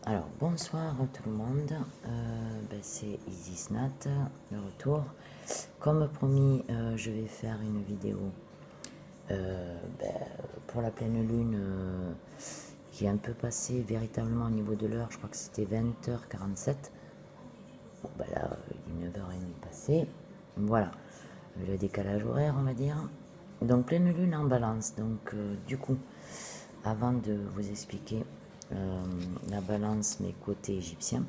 Alors, bonsoir à tout le monde, c'est EasySnat, le retour. Comme promis, je vais faire une vidéo pour la pleine lune qui est un peu passée véritablement au niveau de l'heure, je crois que c'était 20h47. Bon, là, il est 9h30 passé, voilà, le décalage horaire, on va dire. Donc, pleine lune en balance, donc du coup, avant de vous expliquer la balance, mes côtés égyptiens,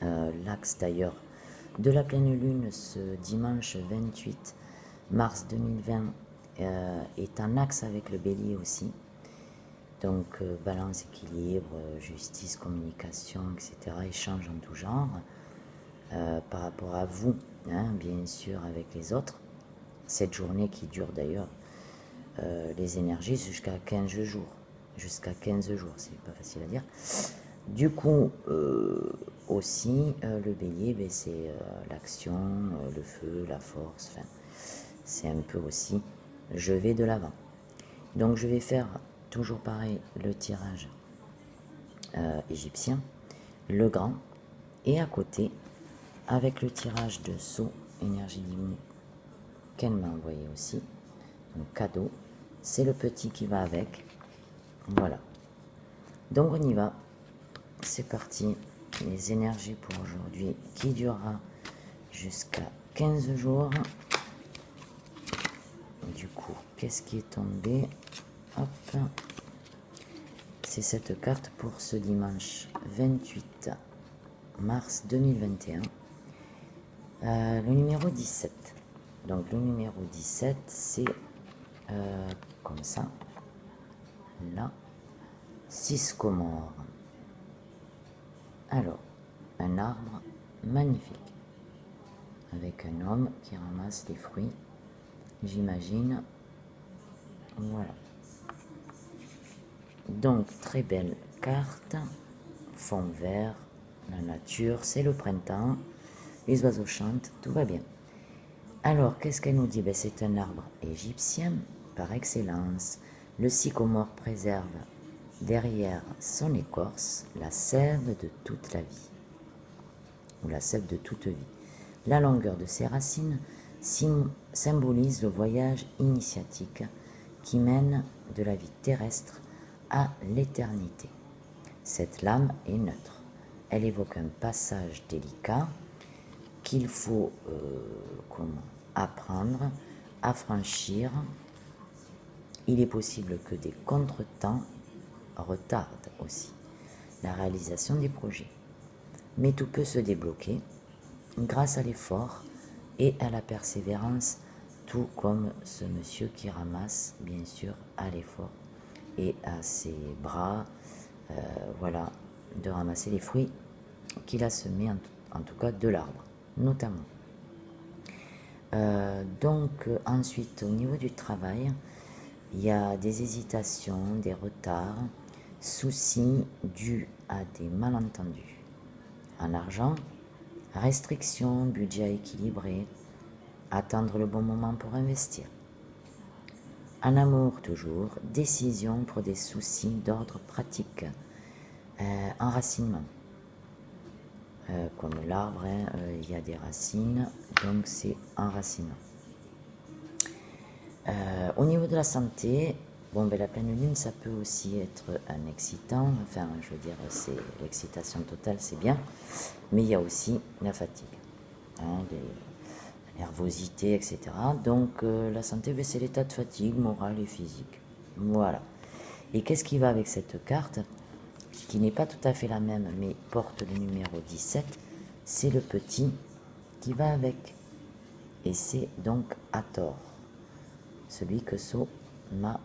l'axe d'ailleurs de la pleine lune ce dimanche 28 mars 2020 est en axe avec le bélier aussi. Donc balance, équilibre, justice, communication, etc. Échange en tout genre par rapport à vous, hein, bien sûr avec les autres. Cette journée qui dure d'ailleurs les énergies jusqu'à 15 jours. Jusqu'à 15 jours, c'est pas facile à dire. Du coup, aussi, le bélier, c'est l'action, le feu, la force, enfin, c'est un peu aussi, je vais de l'avant. Donc, je vais faire toujours pareil, le tirage égyptien, le grand, et à côté, avec le tirage de Sceau, énergie divine, qu'elle m'a envoyé aussi, donc cadeau, c'est le petit qui va avec, voilà. Donc, on y va. C'est parti, les énergies pour aujourd'hui qui durera jusqu'à 15 jours. Du coup, qu'est-ce qui est tombé? Hop, c'est cette carte pour ce dimanche 28 mars 2021. Le numéro 17. Donc le numéro 17, c'est comme ça. Là, 6 Comores. Alors, un arbre magnifique, avec un homme qui ramasse des fruits, j'imagine. Voilà. Donc, très belle carte, fond vert, la nature, c'est le printemps, les oiseaux chantent, tout va bien. Alors, qu'est-ce qu'elle nous dit? C'est un arbre égyptien par excellence. Le sycomore préserve derrière son écorce la sève de toute la vie, ou la sève de toute vie. La longueur de ses racines symbolise le voyage initiatique qui mène de la vie terrestre à l'éternité. Cette lame est neutre. Elle évoque un passage délicat qu'il faut apprendre à franchir. Il est possible que des contretemps retardent aussi la réalisation des projets. Mais tout peut se débloquer grâce à l'effort et à la persévérance, tout comme ce monsieur qui ramasse, bien sûr, à l'effort et à ses bras, voilà, de ramasser les fruits qu'il a semés, en tout cas de l'arbre, notamment. Donc, ensuite, au niveau du travail, il y a des hésitations, des retards, soucis dus à des malentendus. En argent, restrictions, budget équilibré, attendre le bon moment pour investir. En amour toujours, décision pour des soucis d'ordre pratique, enracinement. Comme l'arbre, il y a des racines, donc c'est enracinement. Au niveau de la santé, la pleine lune, ça peut aussi être un excitant, enfin, je veux dire, c'est l'excitation totale, c'est bien, mais il y a aussi la fatigue, hein, la nervosité, etc. Donc, la santé, c'est l'état de fatigue morale et physique. Voilà. Et qu'est-ce qui va avec cette carte, qui n'est pas tout à fait la même, mais porte le numéro 17, c'est le petit qui va avec. Et c'est donc Hathor, celui que So m'a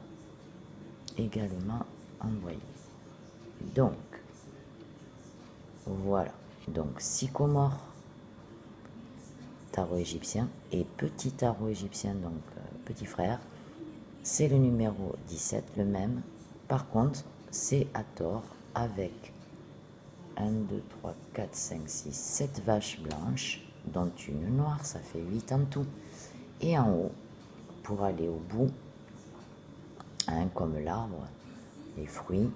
également envoyé. Donc, voilà. Donc, sycomore, tarot égyptien, et petit tarot égyptien, donc petit frère, c'est le numéro 17, le même. Par contre, c'est Hathor avec 1, 2, 3, 4, 5, 6, 7 vaches blanches, dont une noire, ça fait 8 en tout. Et en haut, pour aller au bout, hein, comme l'arbre, les fruits,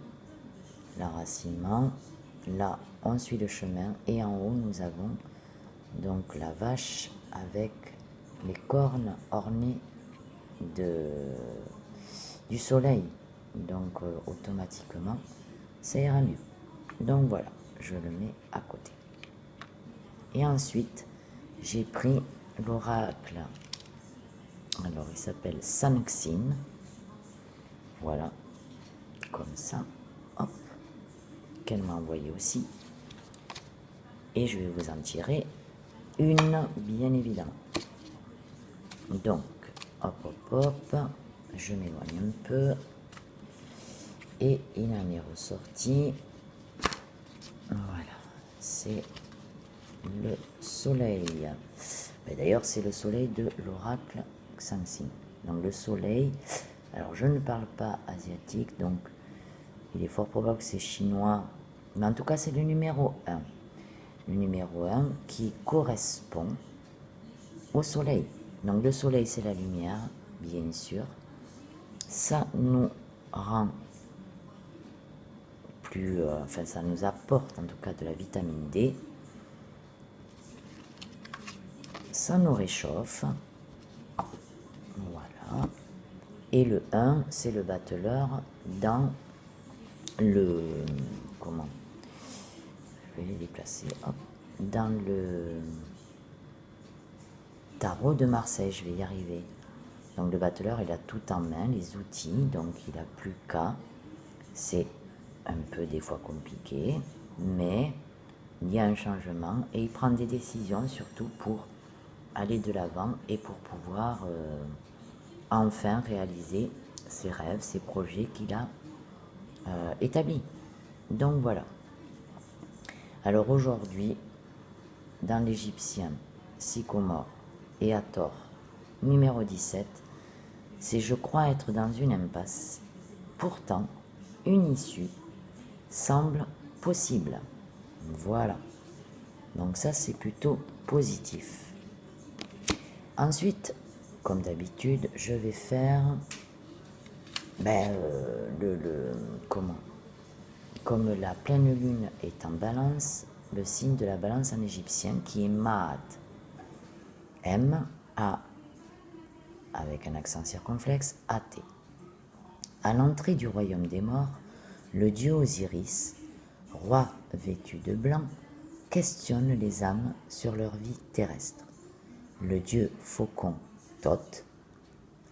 l'enracinement, là, on suit le chemin et en haut, nous avons donc la vache avec les cornes ornées du soleil. Donc, automatiquement, ça ira mieux. Donc voilà, je le mets à côté. Et ensuite, j'ai pris l'oracle. Alors, il s'appelle Sanxin. Voilà, comme ça. Hop, qu'elle m'a envoyé aussi. Et je vais vous en tirer une, bien évidemment. Donc, hop, hop, hop, je m'éloigne un peu. Et il en est ressorti. Voilà, c'est le soleil. D'ailleurs, c'est le soleil de l'oracle Xanxin. Donc le soleil, alors je ne parle pas asiatique, donc il est fort probable que c'est chinois, mais en tout cas c'est le numéro 1. Le numéro 1 qui correspond au soleil. Donc le soleil c'est la lumière, bien sûr. Ça nous rend plus, enfin ça nous apporte en tout cas de la vitamine D. Ça nous réchauffe. Voilà. Et le 1, c'est le battleur dans le... Comment? Je vais les déplacer. Hop. Dans le tarot de Marseille, je vais y arriver. Donc le battleur, il a tout en main, les outils, donc il n'a plus qu'à. C'est un peu des fois compliqué, mais il y a un changement et il prend des décisions surtout pour aller de l'avant et pour pouvoir enfin réaliser ses rêves, ses projets qu'il a établis. Donc voilà. Alors aujourd'hui, dans l'égyptien, Sycomore et Hathor, numéro 17, c'est je crois être dans une impasse. Pourtant, une issue semble possible. Voilà. Donc ça, c'est plutôt positif. Ensuite, comme d'habitude, je vais faire comment? Comme la pleine lune est en balance, le signe de la balance en égyptien qui est Maat. M-A, avec un accent circonflexe, A-T. À l'entrée du royaume des morts, le dieu Osiris, roi vêtu de blanc, questionne les âmes sur leur vie terrestre. Le dieu faucon Thoth,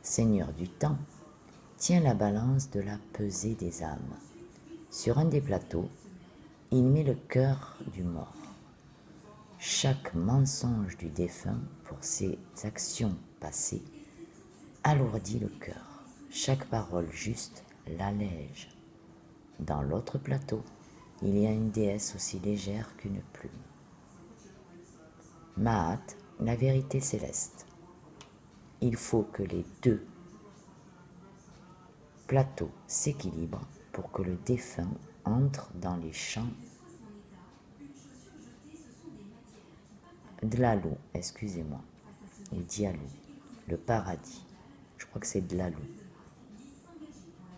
seigneur du temps, tient la balance de la pesée des âmes. Sur un des plateaux, il met le cœur du mort. Chaque mensonge du défunt pour ses actions passées alourdit le cœur. Chaque parole juste l'allège. Dans l'autre plateau, il y a une déesse aussi légère qu'une plume. Maat, la vérité céleste. Il faut que les deux plateaux s'équilibrent pour que le défunt entre dans les champs de l'Alou, excusez-moi, il dit Alou, le paradis. Je crois que c'est de l'Alou.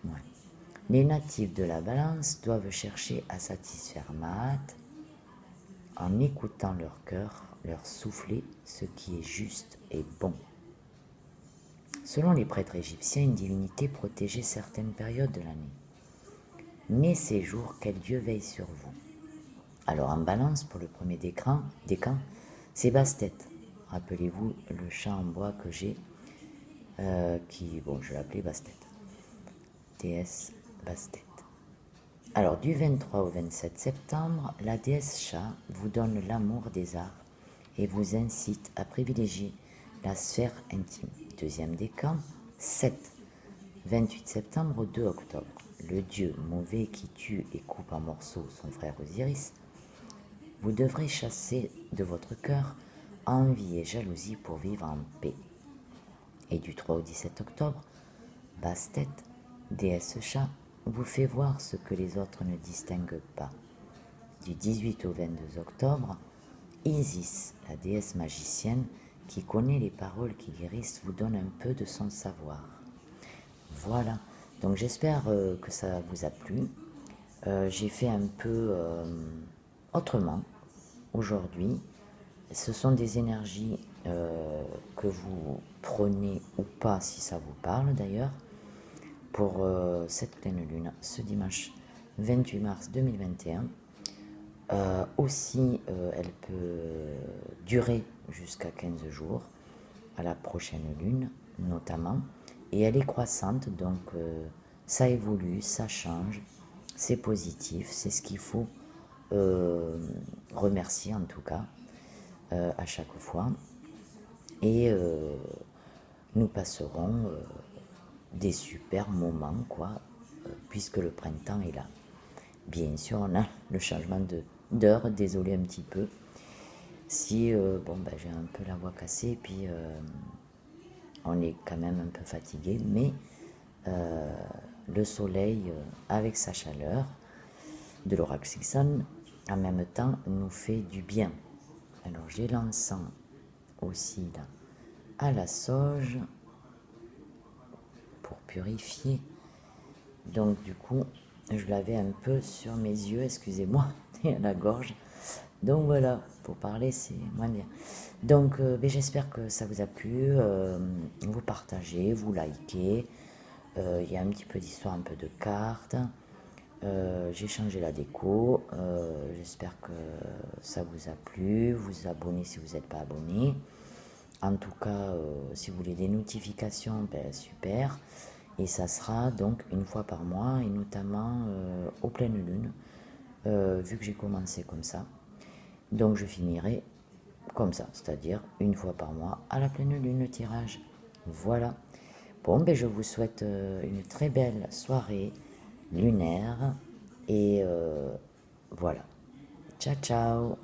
Ouais. Les natifs de la balance doivent chercher à satisfaire Maat en écoutant leur cœur, leur souffler ce qui est juste et bon. Selon les prêtres égyptiens, une divinité protégeait certaines périodes de l'année. Mais ces jours, quel Dieu veille sur vous. Alors en balance, pour le premier décan, c'est Bastet. Rappelez-vous le chat en bois que j'ai, je l'appelais Bastet. Déesse Bastet. Alors du 23 au 27 septembre, la déesse chat vous donne l'amour des arts et vous incite à privilégier la sphère intime. Deuxième décan, 7. 28 septembre au 2 octobre. Le dieu mauvais qui tue et coupe en morceaux son frère Osiris, vous devrez chasser de votre cœur envie et jalousie pour vivre en paix. Et du 3 au 17 octobre, Bastet, déesse chat, vous fait voir ce que les autres ne distinguent pas. Du 18 au 22 octobre, Isis, la déesse magicienne qui connaît les paroles qui guérissent, vous donne un peu de son savoir. Voilà, donc j'espère que ça vous a plu. J'ai fait un peu autrement aujourd'hui. Ce sont des énergies que vous prenez ou pas, si ça vous parle d'ailleurs, pour cette pleine lune, ce dimanche 28 mars 2021. Aussi, elle peut durer jusqu'à 15 jours, à la prochaine lune notamment, et elle est croissante, donc ça évolue, ça change, c'est positif, c'est ce qu'il faut remercier en tout cas à chaque fois. Et nous passerons des super moments, quoi, puisque le printemps est là. Bien sûr, on a le changement d'heure, désolé un petit peu. Si, bon, ben, j'ai un peu la voix cassée, et puis on est quand même un peu fatigué, mais le soleil, avec sa chaleur, de l'Oraxixon, en même temps, nous fait du bien. Alors, j'ai l'encens aussi là, à la sauge, pour purifier. Donc, du coup, je l'avais un peu sur mes yeux, excusez-moi, et à la gorge. Donc voilà, pour parler, c'est moins bien. Donc ben, j'espère que ça vous a plu. Vous partagez, vous likez. Il y a un petit peu d'histoire, un peu de cartes. J'ai changé la déco. J'espère que ça vous a plu. Vous abonnez si vous n'êtes pas abonné. En tout cas, si vous voulez des notifications, ben, super. Et ça sera donc une fois par mois, et notamment aux pleines lunes, vu que j'ai commencé comme ça. Donc je finirai comme ça, c'est-à-dire une fois par mois à la pleine lune le tirage. Voilà. Bon, ben je vous souhaite une très belle soirée lunaire et voilà. Ciao, ciao.